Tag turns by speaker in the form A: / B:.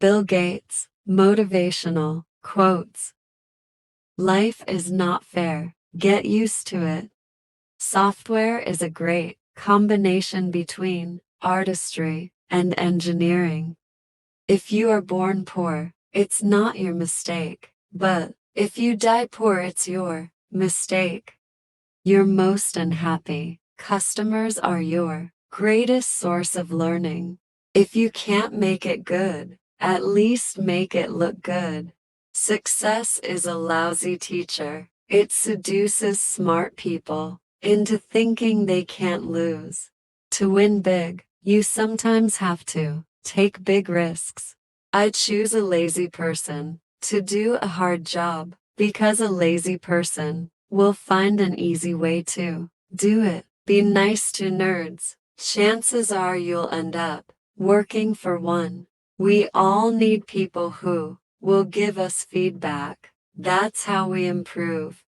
A: Bill Gates, motivational, quotes. Life is not fair. Get used to it. Software is a great combination between artistry and engineering. If you are born poor, it's not your mistake. But if you die poor, it's your mistake. Your most unhappy customers are your greatest source of learning. If you can't make it good, at least make it look good. Success is a lousy teacher. It seduces smart people into thinking they can't lose. To win big, you sometimes have to take big risks. I choose a lazy person to do a hard job because a lazy person will find an easy way to do it. Be nice to nerds. Chances are you'll end up working for one. We all need people who will give us feedback. That's how we improve.